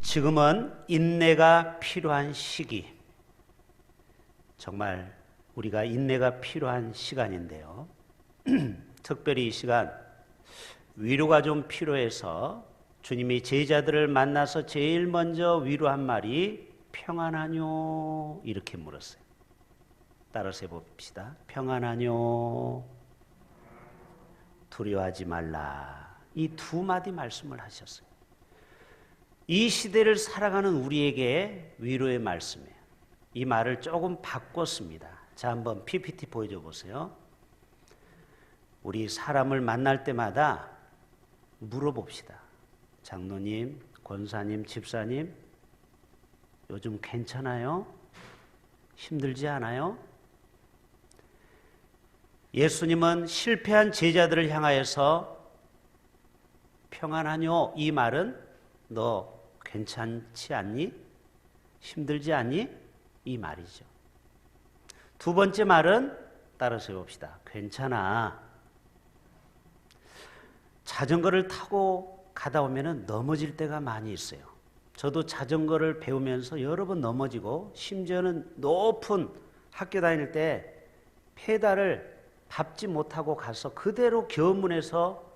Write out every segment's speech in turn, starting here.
지금은 인내가 필요한 시기, 정말 우리가 인내가 필요한 시간인데요. 특별히 이 시간 위로가 좀 필요해서 주님이 제자들을 만나서 제일 먼저 위로한 말이 평안하뇨 이렇게 물었어요. 따라서 해봅시다. 평안하뇨, 두려워하지 말라. 이 두 마디 말씀을 하셨어요. 이 시대를 살아가는 우리에게 위로의 말씀이에요. 이 말을 조금 바꿨습니다. 자, 한번 PPT 보여줘 보세요. 우리 사람을 만날 때마다 물어봅시다. 장로님, 권사님, 집사님, 요즘 괜찮아요? 힘들지 않아요? 예수님은 실패한 제자들을 향하여서 평안하뇨, 이 말은 너 괜찮지 않니? 힘들지 않니? 이 말이죠. 두 번째 말은 따라서 해봅시다. 괜찮아. 자전거를 타고 가다 보면 넘어질 때가 많이 있어요. 저도 자전거를 배우면서 여러 번 넘어지고, 심지어는 높은 학교 다닐 때 페달을 밟지 못하고 가서 그대로 겨우문에서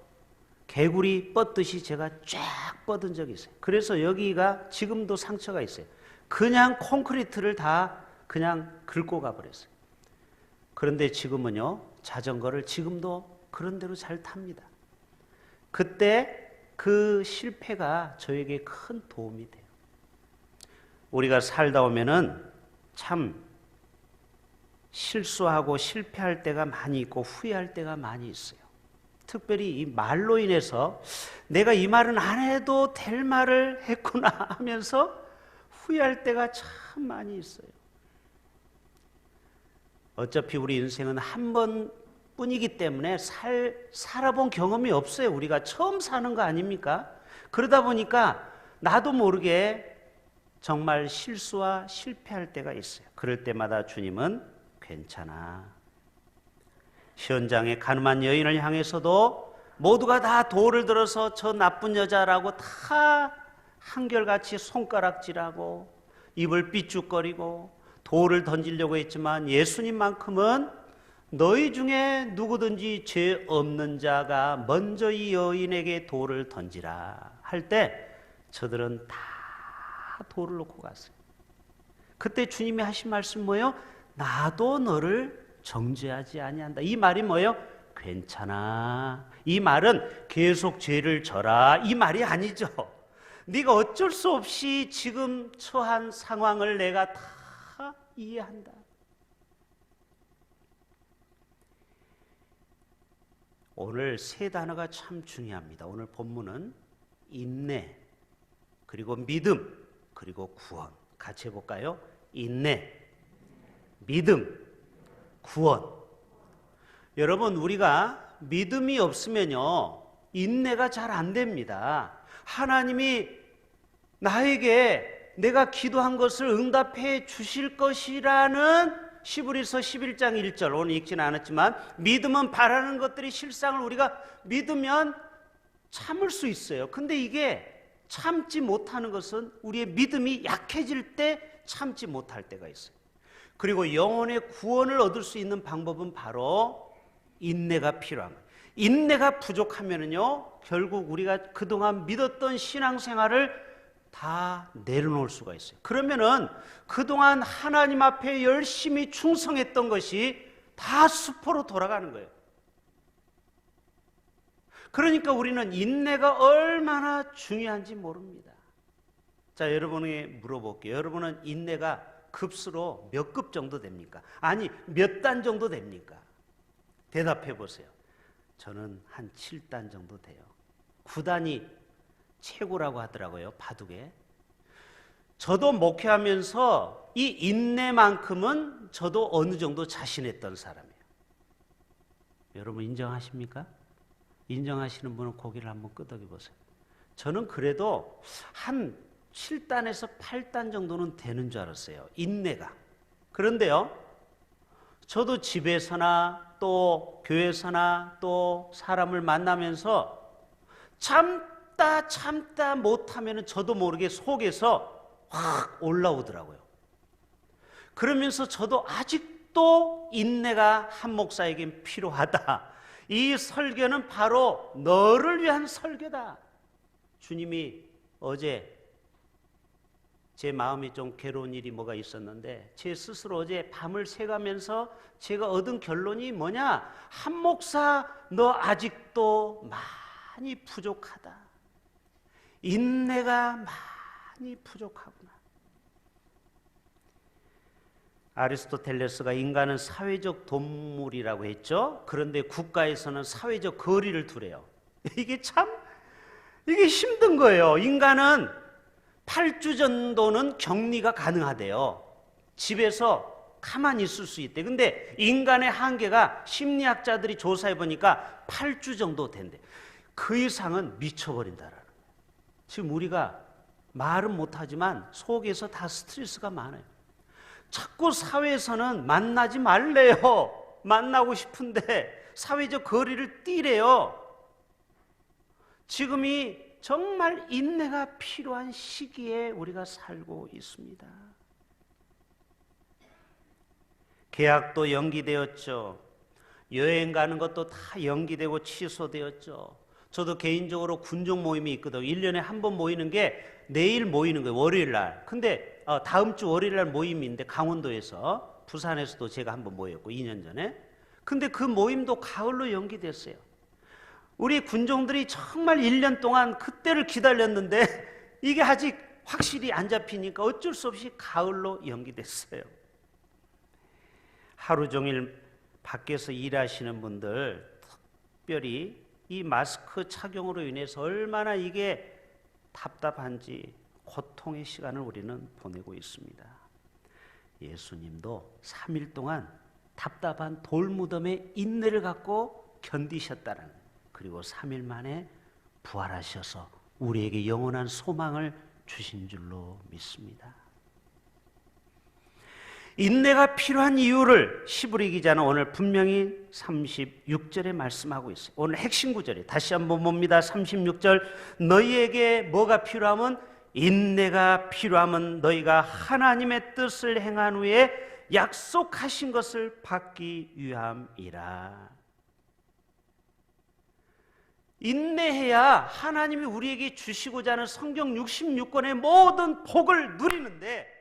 개구리 뻗듯이 제가 쫙 뻗은 적이 있어요. 그래서 여기가 지금도 상처가 있어요. 그냥 콘크리트를 다 그냥 긁고 가버렸어요. 그런데 지금은요, 자전거를 지금도 그런 대로 잘 탑니다. 그때 그 실패가 저에게 큰 도움이 돼요. 우리가 살다 보면은 참 실수하고 실패할 때가 많이 있고 후회할 때가 많이 있어요. 특별히 이 말로 인해서 내가 이 말은 안 해도 될 말을 했구나 하면서 후회할 때가 참 많이 있어요. 어차피 우리 인생은 한 번뿐이기 때문에 살아본 경험이 없어요. 우리가 처음 사는 거 아닙니까? 그러다 보니까 나도 모르게 정말 실수와 실패할 때가 있어요. 그럴 때마다 주님은 괜찮아. 시험장에 가늠한 여인을 향해서도 모두가 다 돌을 들어서 저 나쁜 여자라고 다 한결같이 손가락질하고 입을 삐죽거리고 돌을 던지려고 했지만, 예수님만큼은 너희 중에 누구든지 죄 없는 자가 먼저 이 여인에게 돌을 던지라 할 때 저들은 다 돌을 놓고 갔어요. 그때 주님이 하신 말씀 뭐예요? 나도 너를 정죄하지 아니한다. 이 말이 뭐예요? 괜찮아. 이 말은 계속 죄를 져라, 이 말이 아니죠. 네가 어쩔 수 없이 지금 처한 상황을 내가 다 이해한다. 오늘 세 단어가 참 중요합니다. 오늘 본문은 인내, 그리고 믿음, 그리고 구원. 같이 해볼까요? 인내, 믿음, 구원. 여러분, 우리가 믿음이 없으면요, 인내가 잘 안 됩니다. 하나님이 나에게 내가 기도한 것을 응답해 주실 것이라는 히브리서 11장 1절, 오늘 읽지는 않았지만, 믿음은 바라는 것들이 실상을 우리가 믿으면 참을 수 있어요. 근데 이게 참지 못하는 것은 우리의 믿음이 약해질 때 참지 못할 때가 있어요. 그리고 영혼의 구원을 얻을 수 있는 방법은 바로 인내가 필요한 거예요. 인내가 부족하면요, 결국 우리가 그동안 믿었던 신앙생활을 다 내려놓을 수가 있어요. 그러면은 그동안 하나님 앞에 열심히 충성했던 것이 다 수포로 돌아가는 거예요. 그러니까 우리는 인내가 얼마나 중요한지 모릅니다. 자, 여러분에게 물어볼게요. 여러분은 인내가 급수로 몇 급 정도 됩니까? 아니, 몇 단 정도 됩니까? 대답해 보세요. 저는 한 7단 정도 돼요. 9단이 최고라고 하더라고요, 바둑에. 저도 목회하면서 이 인내만큼은 저도 어느 정도 자신했던 사람이에요. 여러분 인정하십니까? 인정하시는 분은 고개를 한번 끄덕여 보세요. 저는 그래도 한 7단에서 8단 정도는 되는 줄 알았어요, 인내가. 그런데요, 저도 집에서나 또 교회에서나 또 사람을 만나면서 참 참다 참다 못하면 저도 모르게 속에서 확 올라오더라고요. 그러면서 저도 아직도 인내가 한 목사에겐 필요하다. 이 설교는 바로 너를 위한 설교다. 주님이 어제 제 마음이 좀 괴로운 일이 뭐가 있었는데 제 스스로 어제 밤을 새가면서 제가 얻은 결론이 뭐냐? 한 목사 너 아직도 많이 부족하다. 인내가 많이 부족하구나. 아리스토텔레스가 인간은 사회적 동물이라고 했죠. 그런데 국가에서는 사회적 거리를 두래요. 이게 힘든 거예요. 인간은 8주 정도는 격리가 가능하대요. 집에서 가만히 있을 수 있대. 근데 인간의 한계가 심리학자들이 조사해 보니까 8주 정도 된대. 그 이상은 미쳐버린다라는 거예요. 지금 우리가 말은 못하지만 속에서 다 스트레스가 많아요. 자꾸 사회에서는 만나지 말래요. 만나고 싶은데 사회적 거리를 띠래요. 지금이 정말 인내가 필요한 시기에 우리가 살고 있습니다. 계약도 연기되었죠. 여행 가는 것도 다 연기되고 취소되었죠. 저도 개인적으로 군종 모임이 있거든요. 1년에 한 번 모이는 게 내일 모이는 거예요. 월요일 날. 근데 다음 주 월요일 날 모임인데 강원도에서, 부산에서도 제가 한 번 모였고 2년 전에. 근데 그 모임도 가을로 연기됐어요. 우리 군종들이 정말 1년 동안 그때를 기다렸는데 이게 아직 확실히 안 잡히니까 어쩔 수 없이 가을로 연기됐어요. 하루 종일 밖에서 일하시는 분들, 특별히 이 마스크 착용으로 인해서 얼마나 이게 답답한지 고통의 시간을 우리는 보내고 있습니다. 예수님도 3일 동안 답답한 돌무덤에 인내를 갖고 견디셨다는 거예요. 그리고 3일 만에 부활하셔서 우리에게 영원한 소망을 주신 줄로 믿습니다. 인내가 필요한 이유를 시브리 기자는 오늘 분명히 36절에 말씀하고 있어요. 오늘 핵심 구절이 다시 한번 봅니다. 36절, 너희에게 뭐가 필요하면? 인내가 필요하면 너희가 하나님의 뜻을 행한 후에 약속하신 것을 받기 위함이라. 인내해야 하나님이 우리에게 주시고자 하는 성경 66권의 모든 복을 누리는데,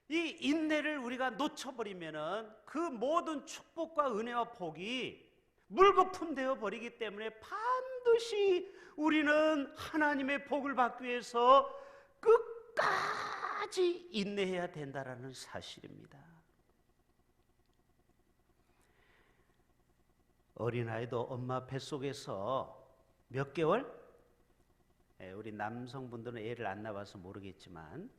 이 인내를 우리가 놓쳐버리면은 그 모든 축복과 은혜와 복이 물거품 되어 버리기 때문에 반드시 우리는 하나님의 복을 받기 위해서 끝까지 인내해야 된다라는 사실입니다. 어린아이도 엄마 뱃속에서 몇 개월? 우리 남성분들은 애를 안 낳아서 모르겠지만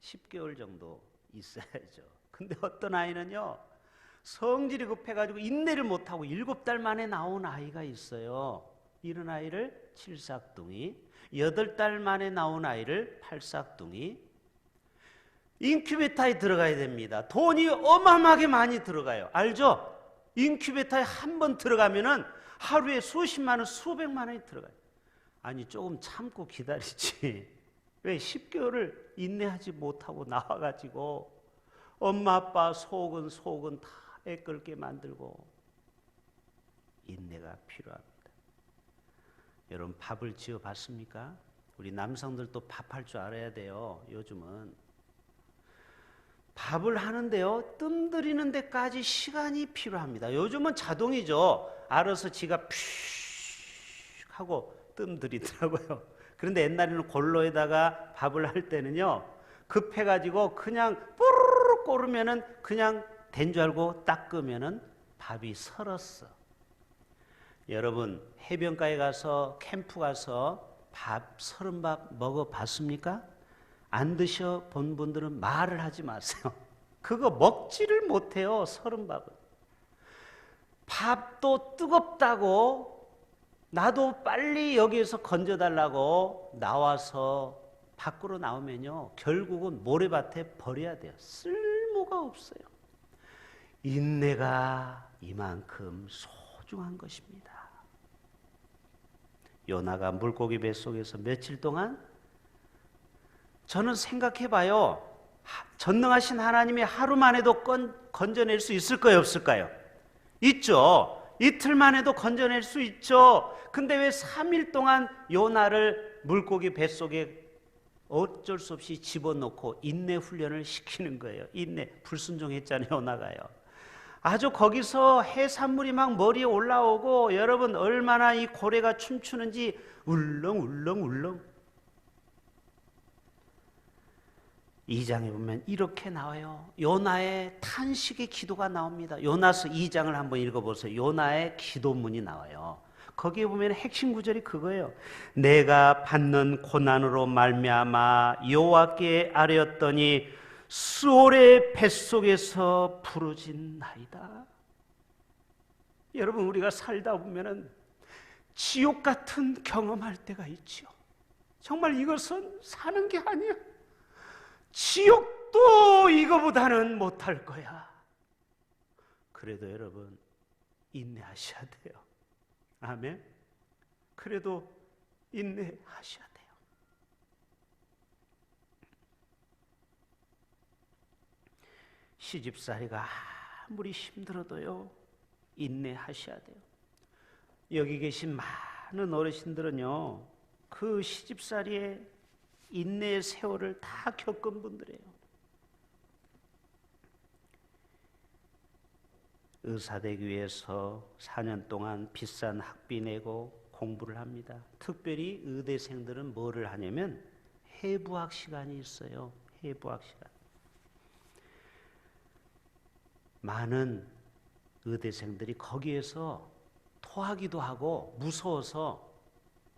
10개월 정도 있어야죠. 근데 어떤 아이는요, 성질이 급해가지고 인내를 못하고 7달 만에 나온 아이가 있어요. 이런 아이를 칠삭둥이, 8달 만에 나온 아이를 팔삭둥이. 인큐베이터에 들어가야 됩니다. 돈이 어마어마하게 많이 들어가요. 알죠? 인큐베이터에 한 번 들어가면은 하루에 수십만 원, 수백만 원이 들어가요. 아니, 조금 참고 기다리지. 왜 10개월을 인내하지 못하고 나와가지고 엄마 아빠 속은 다 애끓게 만들고. 인내가 필요합니다. 여러분, 밥을 지어 봤습니까? 우리 남성들도 밥할 줄 알아야 돼요. 요즘은 밥을 하는데요, 뜸 들이는 데까지 시간이 필요합니다. 요즘은 자동이죠. 알아서 지가 퓨 하고 뜸 들이더라고요. 그런데 옛날에는 골로에다가 밥을 할 때는요, 급해가지고 그냥 뽀르르 꼬르면은 그냥 된 줄 알고 닦으면은 밥이 설었어. 여러분, 해변가에 가서 캠프 가서 밥 설은 밥 먹어봤습니까? 안 드셔본 분들은 말을 하지 마세요. 그거 먹지를 못해요. 설은 밥은. 밥도 뜨겁다고 나도 빨리 여기에서 건져달라고 나와서 밖으로 나오면요, 결국은 모래밭에 버려야 돼요. 쓸모가 없어요. 인내가 이만큼 소중한 것입니다. 요나가 물고기 뱃속에서 며칠 동안, 저는 생각해봐요. 전능하신 하나님이 하루 만에도 건져낼 수 있을까요, 없을까요? 있죠. 이틀 만에도 건져낼 수 있죠. 근데 왜 3일 동안 요나를 물고기 뱃속에 어쩔 수 없이 집어넣고 인내 훈련을 시키는 거예요. 인내, 불순종했잖아요, 요나가요. 아주 거기서 해산물이 막 머리에 올라오고, 여러분 얼마나 이 고래가 춤추는지 울렁울렁울렁. 2장에 보면 이렇게 나와요. 요나의 탄식의 기도가 나옵니다. 요나서 2장을 한번 읽어보세요. 요나의 기도문이 나와요. 거기에 보면 핵심 구절이 그거예요. 내가 받는 고난으로 말미암아 여호와께 아뢰었더니 수올의 뱃속에서 부르짖 나이다. 여러분, 우리가 살다 보면은 지옥 같은 경험할 때가 있죠. 정말 이것은 사는 게 아니야. 지옥도 이거보다는 못할 거야. 그래도 여러분, 인내하셔야 돼요. 아멘. 그래도 인내하셔야 돼요. 시집살이가 아무리 힘들어도요, 인내하셔야 돼요. 여기 계신 많은 어르신들은요, 그 시집살이의 인내의 세월을 다 겪은 분들이에요. 의사 되기 위해서 4년 동안 비싼 학비 내고 공부를 합니다. 특별히 의대생들은 뭐를 하냐면 해부학 시간이 있어요. 해부학 시간. 많은 의대생들이 거기에서 토하기도 하고 무서워서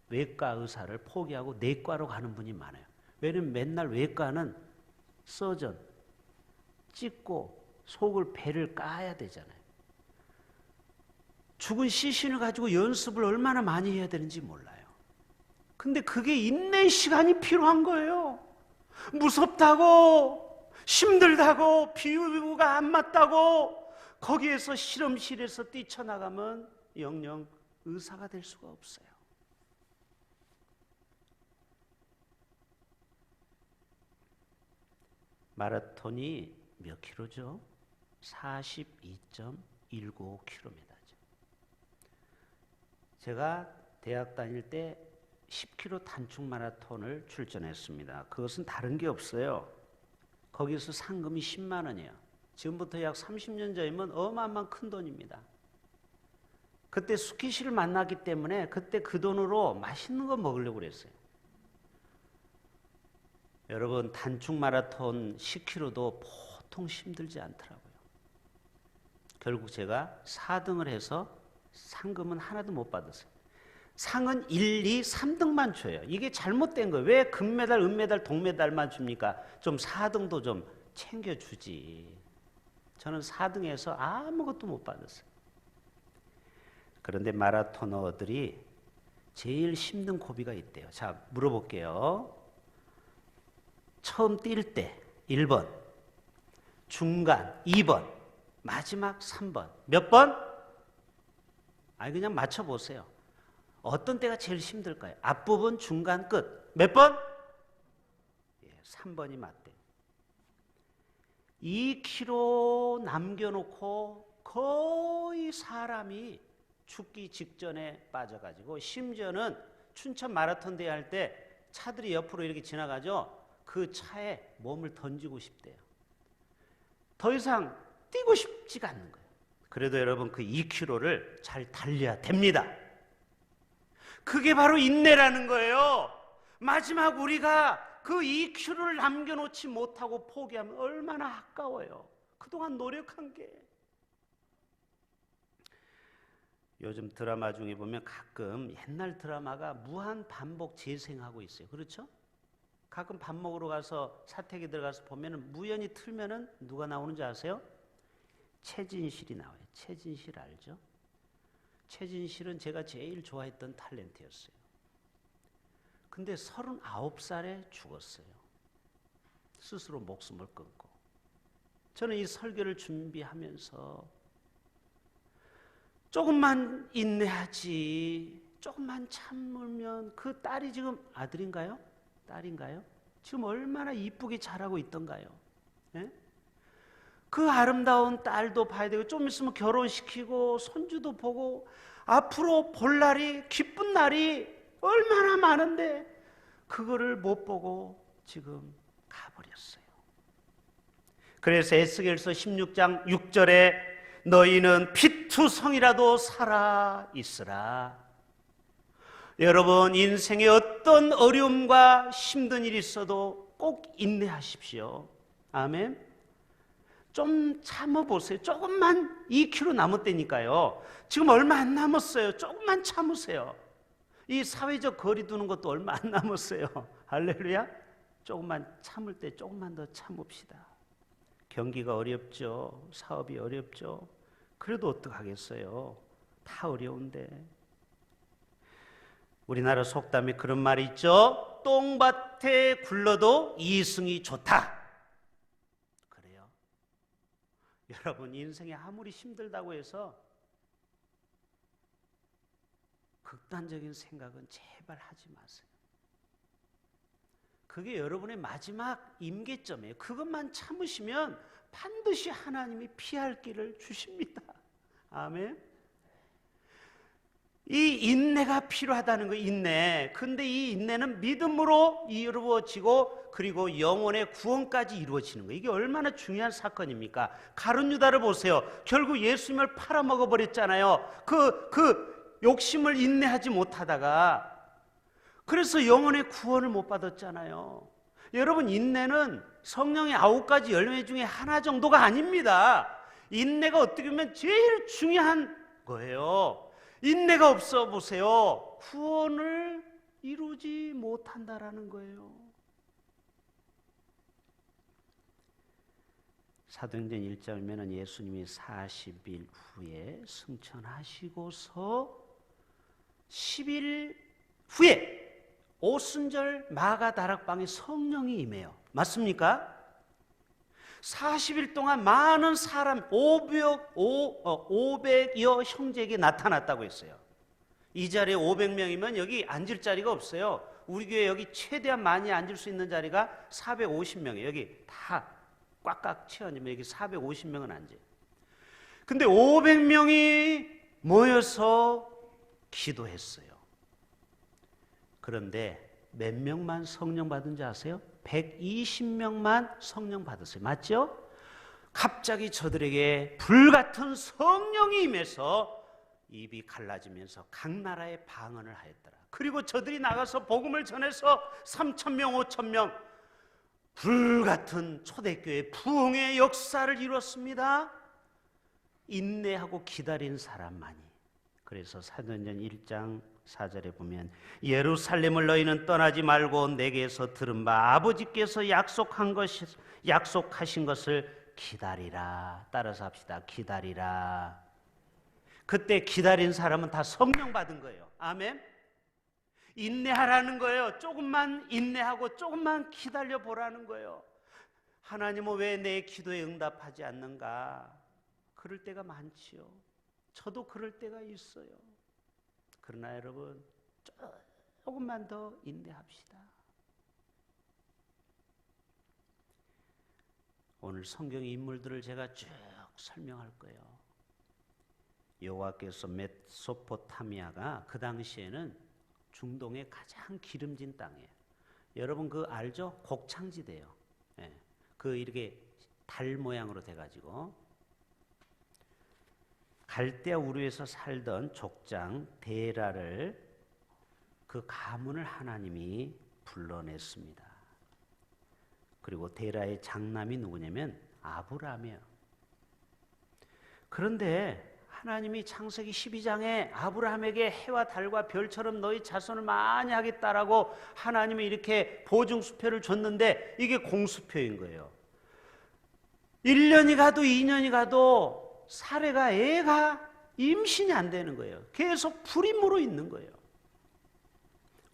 외과 의사를 포기하고 내과로 가는 분이 많아요. 왜냐면 맨날 외과는 서전 찍고 속을 배를 까야 되잖아요. 죽은 시신을 가지고 연습을 얼마나 많이 해야 되는지 몰라요. 근데 그게 인내의 시간이 필요한 거예요. 무섭다고, 힘들다고, 비유가 안 맞다고 거기에서 실험실에서 뛰쳐나가면 영영 의사가 될 수가 없어요. 마라톤이 몇 킬로죠? 42.195km죠. 제가 대학 다닐 때 10km 단축 마라톤을 출전했습니다. 그것은 다른 게 없어요. 거기서 상금이 10만 원이에요. 지금부터 약 30년 전이면 어마어마한 큰 돈입니다. 그때 수키 씨를 만났기 때문에 그때 그 돈으로 맛있는 거 먹으려고 그랬어요. 여러분, 단축 마라톤 10km도 보통 힘들지 않더라고요. 결국 제가 4등을 해서 상금은 하나도 못 받았어요. 상은 1, 2, 3등만 줘요. 이게 잘못된 거예요. 왜 금메달, 은메달, 동메달만 줍니까? 좀 4등도 좀 챙겨주지. 저는 4등에서 아무것도 못 받았어요. 그런데 마라토너들이 제일 힘든 고비가 있대요. 자, 물어볼게요. 처음 뛸 때 1번, 중간 2번, 마지막 3번. 몇 번? 아니, 그냥 맞춰보세요. 어떤 때가 제일 힘들까요? 앞부분, 중간, 끝. 몇 번? 3번이 맞대. 2km 남겨놓고 거의 사람이 죽기 직전에 빠져가지고, 심지어는 춘천 마라톤 대회 할 때 차들이 옆으로 이렇게 지나가죠. 그 차에 몸을 던지고 싶대요. 더 이상 뛰고 싶지가 않는 거예요. 그래도 여러분, 그 2km를 잘 달려야 됩니다. 그게 바로 인내라는 거예요. 마지막 우리가 그 2km를 남겨놓지 못하고 포기하면 얼마나 아까워요. 그동안 노력한 게. 요즘 드라마 중에 보면 가끔 옛날 드라마가 무한 반복 재생하고 있어요. 그렇죠? 가끔 밥 먹으러 가서 사택에 들어가서 보면 무연히 틀면은 누가 나오는지 아세요? 최진실이 나와요. 최진실 알죠? 최진실은 제가 제일 좋아했던 탤런트였어요. 근데 39살에 죽었어요. 스스로 목숨을 끊고. 저는 이 설교를 준비하면서 조금만 인내하지, 조금만 참으면 그 딸이 지금 아들인가요? 딸인가요? 지금 얼마나 이쁘게 자라고 있던가요? 예? 그 아름다운 딸도 봐야 되고 좀 있으면 결혼시키고 손주도 보고 앞으로 볼 날이 기쁜 날이 얼마나 많은데 그거를 못 보고 지금 가버렸어요. 그래서 에스겔서 16장 6절에 너희는 피투성이라도 살아 있으라. 여러분 인생에 어떤 어려움과 힘든 일이 있어도 꼭 인내하십시오. 아멘. 좀 참아보세요. 조금만 2km 남았다니까요. 지금 얼마 안 남았어요. 조금만 참으세요. 이 사회적 거리 두는 것도 얼마 안 남았어요. 할렐루야. 조금만 참을 때 조금만 더 참읍시다. 경기가 어렵죠. 사업이 어렵죠. 그래도 어떡하겠어요. 다 어려운데. 우리나라 속담에 그런 말이 있죠. 똥밭에 굴러도 이승이 좋다. 그래요. 여러분 인생이 아무리 힘들다고 해서 극단적인 생각은 제발 하지 마세요. 그게 여러분의 마지막 임계점이에요. 그것만 참으시면 반드시 하나님이 피할 길을 주십니다. 아멘. 이 인내가 필요하다는 거예요. 인내. 근데 이 인내는 믿음으로 이루어지고 그리고 영혼의 구원까지 이루어지는 거예요. 이게 얼마나 중요한 사건입니까? 가룟 유다를 보세요. 결국 예수님을 팔아먹어 버렸잖아요. 그 욕심을 인내하지 못하다가 그래서 영혼의 구원을 못 받았잖아요. 여러분 인내는 성령의 9가지 열매 중에 하나 정도가 아닙니다. 인내가 어떻게 보면 제일 중요한 거예요. 인내가 없어 보세요. 구원을 이루지 못한다라는 거예요. 사도행전 1장이면 예수님이 40일 후에 승천하시고서 10일 후에 오순절 마가다락방에 성령이 임해요. 맞습니까? 40일 동안 많은 사람 500여 형제에게 나타났다고 했어요. 이 자리에 500명이면 여기 앉을 자리가 없어요. 우리 교회 여기 최대한 많이 앉을 수 있는 자리가 450명이에요. 여기 다 꽉꽉 채워 앉으면 여기 450명은 앉아요. 근데 500명이 모여서 기도했어요. 그런데 몇 명만 성령 받은지 아세요? 120명만 성령 받았어요. 맞죠? 갑자기 저들에게 불같은 성령이 임해서 입이 갈라지면서 각 나라에 방언을 하였더라. 그리고 저들이 나가서 복음을 전해서 3,000명, 5,000명 불같은 초대교회 부흥의 역사를 이뤘습니다. 인내하고 기다린 사람만이. 그래서 사도행전 1장 4절에 보면 예루살렘을 너희는 떠나지 말고 내게서 들은 바 아버지께서 약속하신 것을 기다리라. 따라서 합시다. 기다리라. 그때 기다린 사람은 다 성령 받은 거예요. 아멘. 인내하라는 거예요. 조금만 인내하고 조금만 기다려 보라는 거예요. 하나님은 왜 내 기도에 응답하지 않는가? 그럴 때가 많지요. 저도 그럴 때가 있어요. 그러나 여러분 조금만 더 인내합시다. 오늘 성경의 인물들을 제가 쭉 설명할 거예요. 여호와께서 메소포타미아가 그 당시에는 중동의 가장 기름진 땅이에요. 여러분 그 알죠? 곡창지대요. 예. 그 이렇게 달 모양으로 돼가지고 갈대아 우르에서 살던 족장 데라를 그 가문을 하나님이 불러냈습니다. 그리고 데라의 장남이 누구냐면 아브라함이에요. 그런데 하나님이 창세기 12장에 아브라함에게 해와 달과 별처럼 너희 자손을 많이 하겠다라고 하나님이 이렇게 보증수표를 줬는데 이게 공수표인 거예요. 1년이 가도 2년이 가도 사례가 애가 임신이 안 되는 거예요. 계속 불임으로 있는 거예요.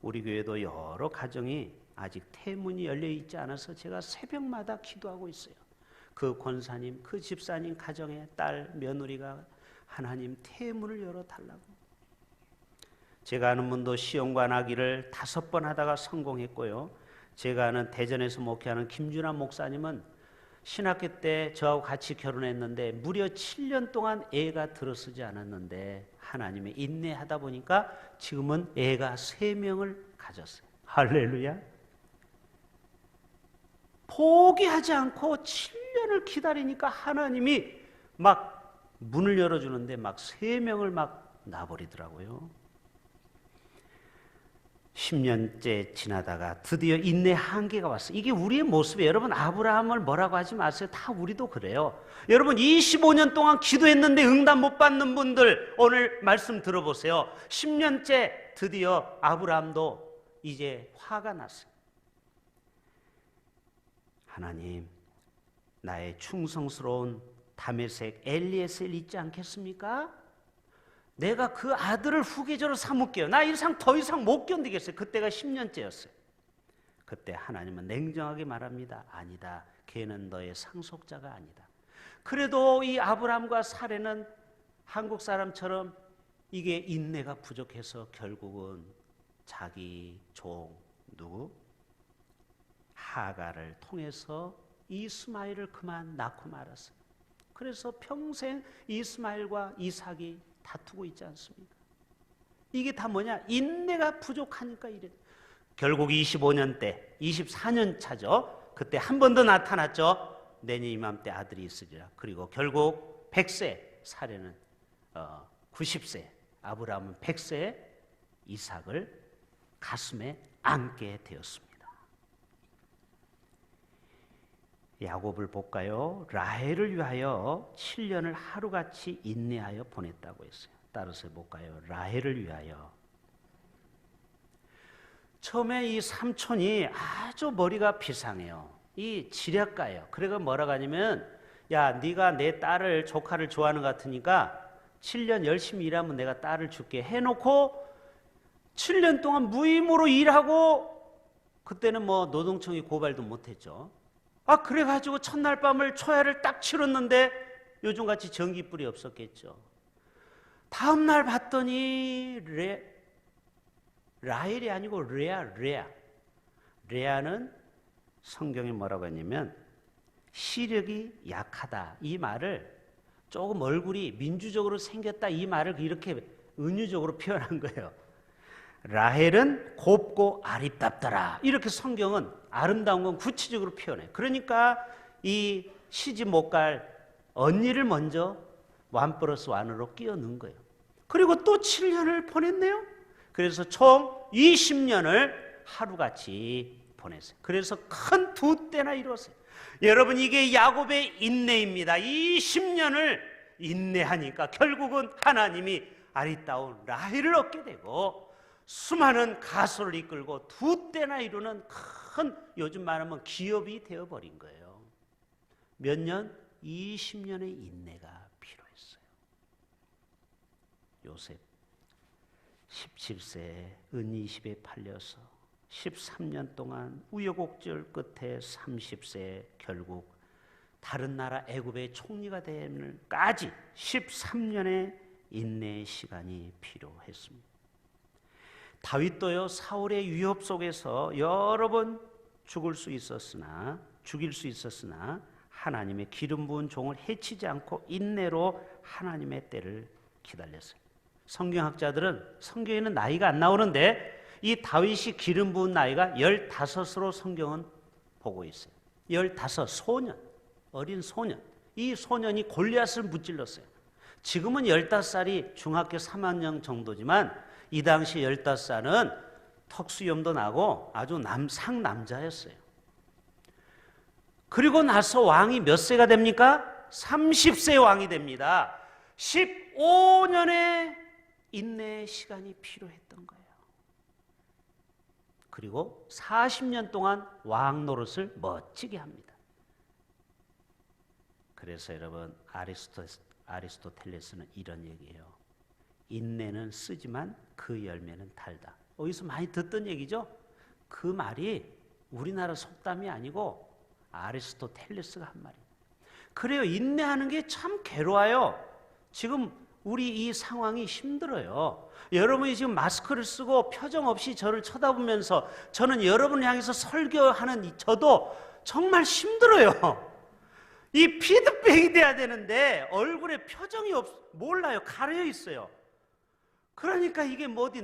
우리 교회도 여러 가정이 아직 태문이 열려 있지 않아서 제가 새벽마다 기도하고 있어요. 그 권사님, 그 집사님 가정의 딸, 며느리가 하나님 태문을 열어달라고. 제가 아는 분도 시험관하기를 5번 하다가 성공했고요. 제가 아는 대전에서 목회하는 김준환 목사님은 신학교 때 저하고 같이 결혼했는데 무려 7년 동안 애가 들어서지 않았는데 하나님의 인내하다 보니까 지금은 애가 3명을 가졌어요. 할렐루야. 포기하지 않고 7년을 기다리니까 하나님이 막 문을 열어주는데 막 3명을 막 낳아버리더라고요. 10년째 지나다가 드디어 인내 한계가 왔어요. 이게 우리의 모습이에요. 여러분, 아브라함을 뭐라고 하지 마세요. 다 우리도 그래요. 여러분, 25년 동안 기도했는데 응답 못 받는 분들 오늘 말씀 들어보세요. 10년째 드디어 아브라함도 이제 화가 났어요. 하나님, 나의 충성스러운 다메섹 엘리에셀 있지 않겠습니까? 내가 그 아들을 후계자로 삼을게요. 나 이상 더 이상 못 견디겠어요. 그때가 10년째였어요. 그때 하나님은 냉정하게 말합니다. 아니다. 걔는 너의 상속자가 아니다. 그래도 이 아브라함과 사레는 한국 사람처럼 이게 인내가 부족해서 결국은 자기 종 누구? 하가를 통해서 이스마엘을 그만 낳고 말았어요. 그래서 평생 이스마엘과 이삭이 다투고 있지 않습니까? 이게 다 뭐냐? 인내가 부족하니까 이래. 결국 25년 때 24년 차죠. 그때 한 번 더 나타났죠. 내년 이맘때 아들이 있으리라. 그리고 결국 100세, 사례는 90세, 아브라함은 100세 이삭을 가슴에 안게 되었습니다. 야곱을 볼까요? 라헬을 위하여 7년을 하루같이 인내하여 보냈다고 했어요. 따라서 볼까요? 라헬을 위하여. 처음에 이 삼촌이 아주 머리가 비상해요. 이 지략가예요. 그래가 뭐라고 하냐면, 야, 네가 내 딸을, 조카를 좋아하는 것 같으니까 7년 열심히 일하면 내가 딸을 줄게 해놓고 7년 동안 무임으로 일하고, 그때는 뭐 노동청이 고발도 못했죠. 그래가지고 첫날 밤을 초야를 딱 치렀는데 요즘같이 전기불이 없었겠죠. 다음날 봤더니 라헬이 아니고 레아는 성경에 뭐라고 했냐면 시력이 약하다, 이 말을 조금 얼굴이 민주적으로 생겼다, 이 말을 이렇게 은유적으로 표현한 거예요. 라헬은 곱고 아립답더라, 이렇게 성경은 아름다운 건 구체적으로 표현해. 그러니까 이 시집 못 갈 언니를 먼저 1+1으로 끼워 넣은 거예요. 그리고 또 7년을 보냈네요. 그래서 총 20년을 하루같이 보냈어요. 그래서 큰 2때나 이뤘어요. 여러분, 이게 야곱의 인내입니다. 20년을 인내하니까 결국은 하나님이 아리따운 라헬을 얻게 되고 수많은 가소를 이끌고 2때나 이루는 큰, 요즘 말하면 기업이 되어버린 거예요. 몇 년? 20년의 인내가 필요했어요. 요셉 17세에 은 20에 팔려서 13년 동안 우여곡절 끝에 30세에 결국 다른 나라 애굽의 총리가 되는까지 13년의 인내의 시간이 필요했습니다. 다윗도요, 사울의 위협 속에서 여러 번 죽일 수 있었으나 하나님의 기름 부은 종을 해치지 않고 인내로 하나님의 때를 기다렸어요. 성경학자들은 성경에는 나이가 안 나오는데 이 다윗이 기름 부은 나이가 15으로 성경은 보고 있어요. 15, 소년, 어린 소년. 이 소년이 골리앗을 무찔렀어요. 지금은 15살이 중학교 3학년 정도지만 이 당시 15살은 턱수염도 나고 아주 상남자였어요. 그리고 나서 왕이 몇 세가 됩니까? 30세 왕이 됩니다. 15년의 인내의 시간이 필요했던 거예요. 그리고 40년 동안 왕 노릇을 멋지게 합니다. 그래서 여러분, 아리스토텔레스는 이런 얘기예요. 인내는 쓰지만 그 열매는 달다. 어디서 많이 듣던 얘기죠? 그 말이 우리나라 속담이 아니고 아리스토텔레스가 한 말이에요. 그래요. 인내하는 게 참 괴로워요. 지금 우리 이 상황이 힘들어요. 여러분이 지금 마스크를 쓰고 표정 없이 저를 쳐다보면서 저는 여러분을 향해서 설교하는 저도 정말 힘들어요. 이 피드백이 돼야 되는데 얼굴에 표정이 몰라요. 가려 있어요. 그러니까 이게 뭐지?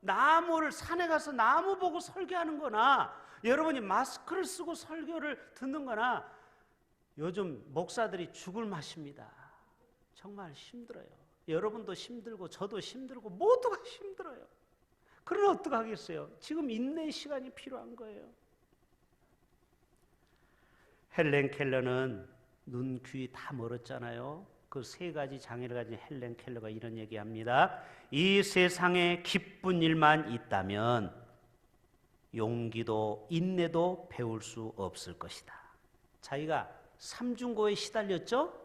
나무를 산에 가서 나무 보고 설교하는 거나 여러분이 마스크를 쓰고 설교를 듣는 거나 요즘 목사들이 죽을 맛입니다. 정말 힘들어요. 여러분도 힘들고 저도 힘들고 모두가 힘들어요. 그러나 어떡하겠어요? 지금 인내의 시간이 필요한 거예요. 헬렌 켈러는 눈, 귀 다 멀었잖아요. 그 세 가지 장애를 가진 헬렌 켈러가 이런 얘기합니다. 이 세상에 기쁜 일만 있다면 용기도 인내도 배울 수 없을 것이다. 자기가 삼중고에 시달렸죠?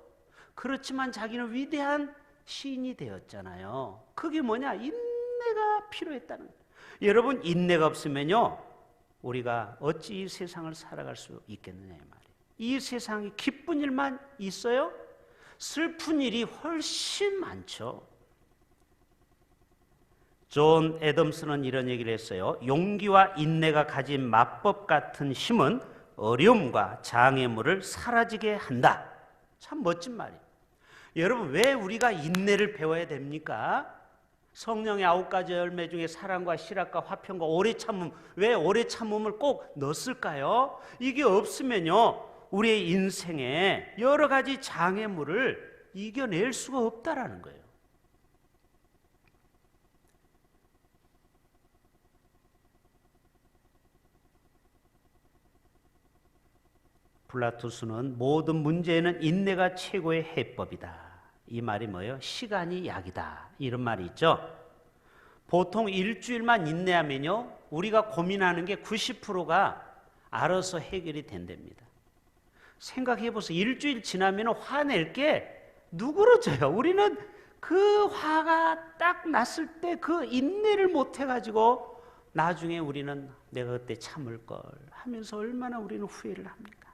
그렇지만 자기는 위대한 시인이 되었잖아요. 그게 뭐냐? 인내가 필요했다는 거예요. 여러분, 인내가 없으면요 우리가 어찌 이 세상을 살아갈 수 있겠느냐 이 말이에요. 이 세상에 기쁜 일만 있어요? 슬픈 일이 훨씬 많죠. 존 애덤스는 이런 얘기를 했어요. 용기와 인내가 가진 마법 같은 힘은 어려움과 장애물을 사라지게 한다. 참 멋진 말이에요. 여러분, 왜 우리가 인내를 배워야 됩니까? 성령의 9가지 열매 중에 사랑과 실학과 화평과 오래 참음, 왜 오래 참음을 꼭 넣었을까요? 이게 없으면요 우리의 인생에 여러 가지 장애물을 이겨낼 수가 없다라는 거예요. 플라투스는 모든 문제에는 인내가 최고의 해법이다. 이 말이 뭐예요? 시간이 약이다. 이런 말이 있죠. 보통 일주일만 인내하면요 우리가 고민하는 게 90%가 알아서 해결이 된답니다. 생각해 보세요. 일주일 지나면 화낼 게 누그러져요. 우리는 그 화가 딱 났을 때 그 인내를 못 해가지고 나중에 우리는 내가 그때 참을 걸 하면서 얼마나 우리는 후회를 합니까?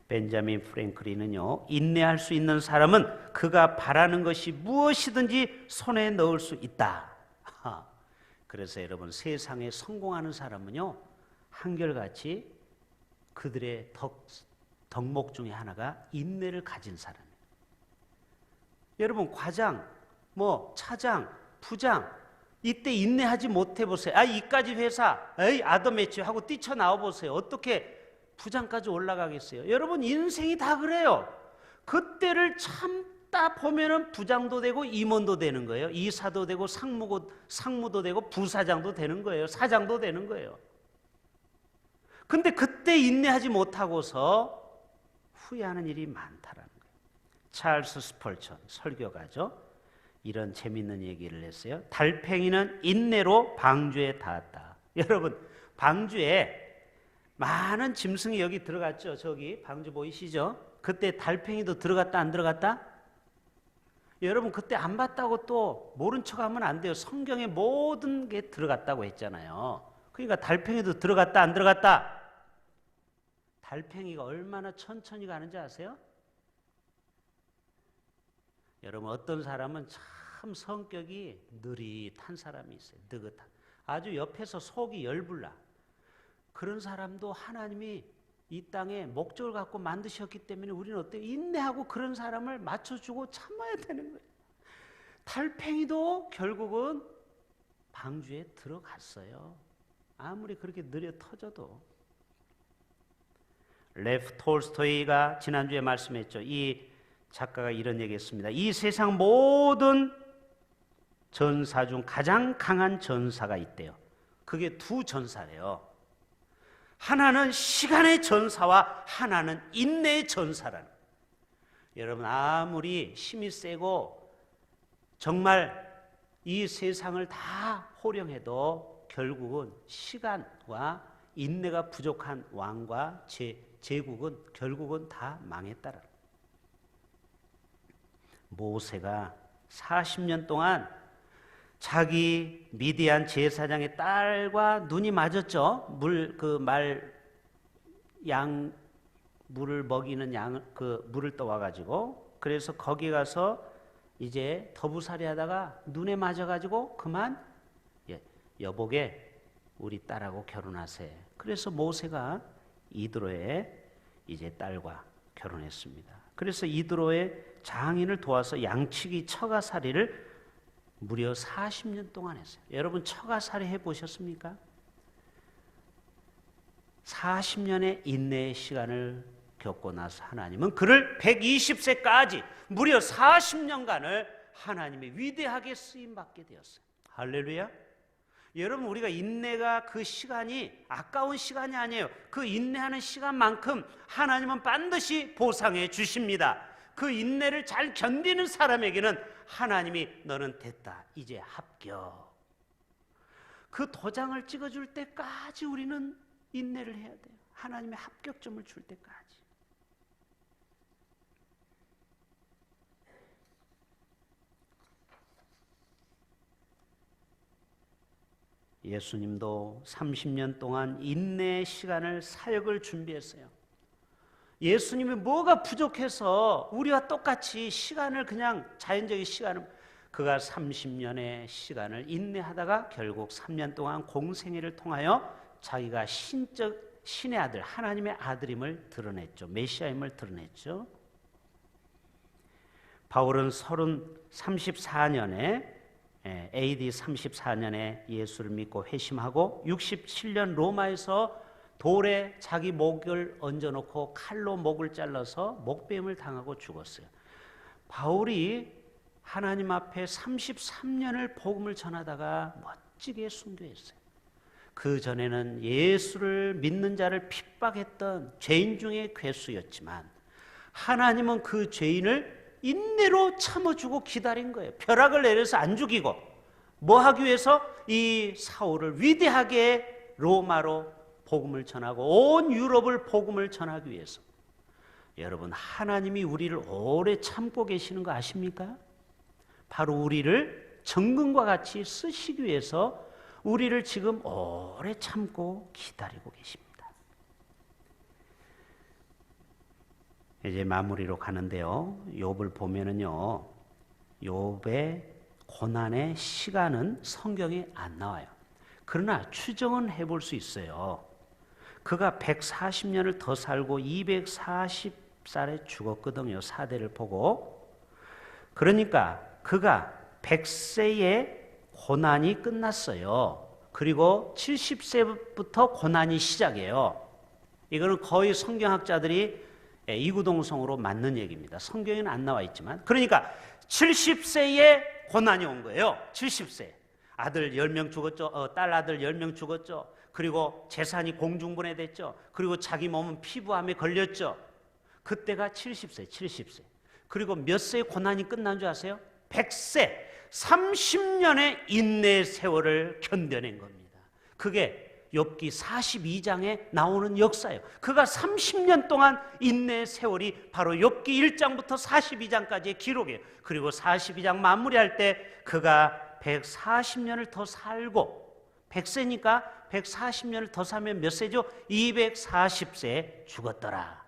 벤자민 프랭클린은요 인내할 수 있는 사람은 그가 바라는 것이 무엇이든지 손에 넣을 수 있다. 그래서 여러분, 세상에 성공하는 사람은요 한결같이 그들의 덕목 중에 하나가 인내를 가진 사람이에요. 여러분, 과장, 차장, 부장 이때 인내하지 못해 보세요. 이까지 회사 아더매치 하고 뛰쳐나와 보세요. 어떻게 부장까지 올라가겠어요? 여러분, 인생이 다 그래요. 그때를 참다 보면은 부장도 되고 임원도 되는 거예요. 이사도 되고 상무도 되고 부사장도 되는 거예요. 사장도 되는 거예요. 근데 그때 인내하지 못하고서 후회하는 일이 많다라는 거예요. 찰스 스펄전 설교가죠. 이런 재밌는 얘기를 했어요. 달팽이는 인내로 방주에 닿았다. 여러분, 방주에 많은 짐승이 여기 들어갔죠. 저기 방주 보이시죠? 그때 달팽이도 들어갔다 안 들어갔다? 여러분, 그때 안 봤다고 또 모른 척하면 안 돼요. 성경에 모든 게 들어갔다고 했잖아요. 그러니까 달팽이도 들어갔다 안 들어갔다? 달팽이가 얼마나 천천히 가는지 아세요? 여러분, 어떤 사람은 참 성격이 느릿한 사람이 있어요. 느긋한. 아주 옆에서 속이 열불나. 그런 사람도 하나님이 이 땅에 목적을 갖고 만드셨기 때문에 우리는 어때요? 인내하고 그런 사람을 맞춰주고 참아야 되는 거예요. 달팽이도 결국은 방주에 들어갔어요. 아무리 그렇게 느려 터져도. 레프 톨스토이가 지난주에 말씀했죠. 이 작가가 이런 얘기했습니다. 이 세상 모든 전사 중 가장 강한 전사가 있대요. 그게 두 전사래요. 하나는 시간의 전사와 하나는 인내의 전사라는. 여러분, 아무리 힘이 세고 정말 이 세상을 다 호령해도 결국은 시간과 인내가 부족한 왕과 제국은 결국은 다 망했다라. 모세가 40년 동안 자기 미디안 제사장의 딸과 눈이 맞았죠. 물을 먹이는 물을 떠와 가지고, 그래서 거기 가서 이제 더부살이 하다가 눈에 맞아가지고 그만 여보게 우리 딸하고 결혼하세. 그래서 모세가 이드로의 이제 딸과 결혼했습니다. 그래서 이드로의 장인을 도와서 양치기 처가살이를 무려 40년 동안 했어요. 여러분 처가살이 해보셨습니까? 40년의 인내의 시간을 겪고 나서 하나님은 그를 120세까지 무려 40년간을 하나님의 위대하게 쓰임받게 되었어요. 할렐루야. 여러분 우리가 인내가 그 시간이 아까운 시간이 아니에요. 그 인내하는 시간만큼 하나님은 반드시 보상해 주십니다. 그 인내를 잘 견디는 사람에게는 하나님이 너는 됐다, 이제 합격. 그 도장을 찍어줄 때까지 우리는 인내를 해야 돼요. 하나님의 합격점을 줄 때까지. 예수님도 30년 동안 인내의 시간을 사역을 준비했어요. 예수님이 뭐가 부족해서 우리와 똑같이 시간을 그냥 자연적인 시간을 그가 30년의 시간을 인내하다가 결국 3년 동안 공생애를 통하여 자기가 신의 아들 하나님의 아들임을 드러냈죠. 메시아임을 드러냈죠. 바울은 34년에 AD 34년에 예수를 믿고 회심하고 67년 로마에서 돌에 자기 목을 얹어놓고 칼로 목을 잘라서 목뱀을 당하고 죽었어요. 바울이 하나님 앞에 33년을 복음을 전하다가 멋지게 순교했어요. 그 전에는 예수를 믿는 자를 핍박했던 죄인 중에 괴수였지만 하나님은 그 죄인을 인내로 참아주고 기다린 거예요. 벼락을 내려서 안 죽이고 뭐 하기 위해서? 이 사울을 위대하게 로마로 복음을 전하고 온 유럽을 복음을 전하기 위해서. 여러분 하나님이 우리를 오래 참고 계시는 거 아십니까? 바로 우리를 정금과 같이 쓰시기 위해서 우리를 지금 오래 참고 기다리고 계십니다. 이제 마무리로 가는데요. 욥을 보면은요, 욥의 고난의 시간은 성경에 안 나와요. 그러나 추정은 해볼 수 있어요. 그가 140년을 더 살고 240살에 죽었거든요. 사대를 보고. 그러니까 그가 100세에 고난이 끝났어요. 그리고 70세부터 고난이 시작해요. 이거는 거의 성경학자들이 이구동성으로 맞는 얘기입니다. 성경에는 안 나와 있지만. 그러니까 70세에 고난이 온 거예요. 70세. 아들 10명 죽었죠. 딸 아들 10명 죽었죠. 그리고 재산이 공중분해됐죠. 그리고 자기 몸은 피부암에 걸렸죠. 그때가 70세. 그리고 몇 세의 고난이 끝난 줄 아세요? 100세. 30년의 인내의 세월을 견뎌낸 겁니다. 그게 욥기 42장에 나오는 역사예요. 그가 30년 동안 인내의 세월이 바로 욥기 1장부터 42장까지의 기록이에요. 그리고 42장 마무리할 때 그가 140년을 더 살고 100세니까 140년을 더 살면 몇 세죠? 240세에 죽었더라.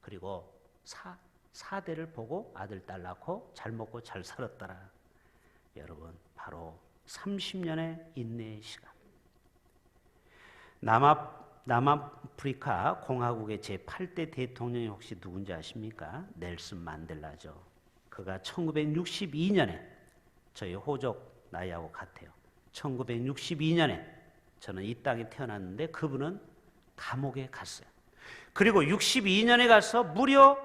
그리고 사대를 보고 아들 딸 낳고 잘 먹고 잘 살았더라. 여러분 바로 30년의 인내의 시간. 남아프리카 공화국의 제8대 대통령이 혹시 누군지 아십니까? 넬슨 만델라죠. 그가 1962년에 저희 호족 나이하고 같아요. 1962년에 저는 이 땅에 태어났는데 그분은 감옥에 갔어요. 그리고 62년에 가서 무려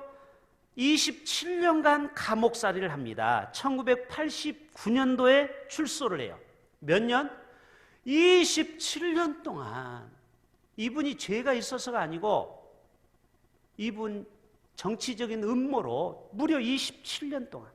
27년간 감옥살이를 합니다. 1989년도에 출소를 해요. 몇 년? 27년 동안. 이분이 죄가 있어서가 아니고 이분 정치적인 음모로 무려 27년 동안.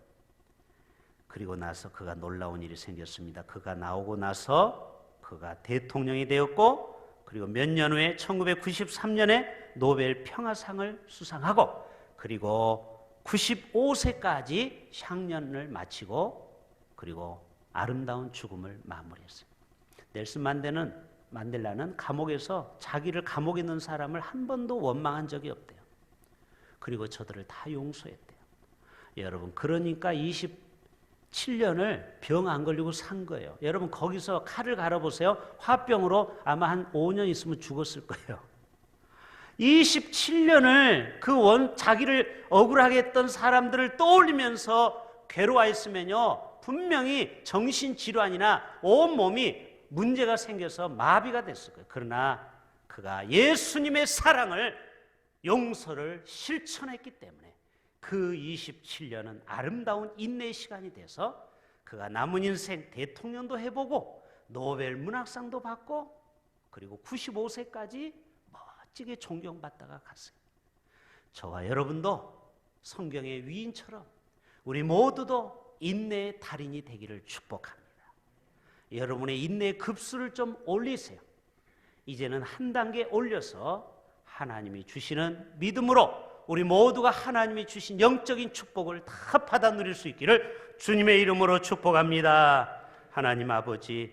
그리고 나서 그가 놀라운 일이 생겼습니다. 그가 나오고 나서 그가 대통령이 되었고 그리고 몇 년 후에 1993년에 노벨 평화상을 수상하고 그리고 95세까지 향년을 마치고 그리고 아름다운 죽음을 마무리했어요. 넬슨 만델라는 감옥에서 자기를 감옥에 넣은 사람을 한 번도 원망한 적이 없대요. 그리고 저들을 다 용서했대요. 여러분 그러니까 27년을 병 안 걸리고 산 거예요. 여러분 거기서 칼을 갈아보세요. 화병으로 아마 한 5년 있으면 죽었을 거예요. 27년을 자기를 억울하게 했던 사람들을 떠올리면서 괴로워했으면요, 분명히 정신질환이나 온몸이 문제가 생겨서 마비가 됐을 거예요. 그러나 그가 예수님의 사랑을, 용서를 실천했기 때문에 그 27년은 아름다운 인내의 시간이 돼서 그가 남은 인생 대통령도 해보고 노벨 문학상도 받고 그리고 95세까지 멋지게 존경받다가 갔어요. 저와 여러분도 성경의 위인처럼 우리 모두도 인내의 달인이 되기를 축복합니다. 여러분의 인내의 급수를 좀 올리세요. 이제는 한 단계 올려서 하나님이 주시는 믿음으로 우리 모두가 하나님이 주신 영적인 축복을 다 받아 누릴 수 있기를 주님의 이름으로 축복합니다. 하나님 아버지,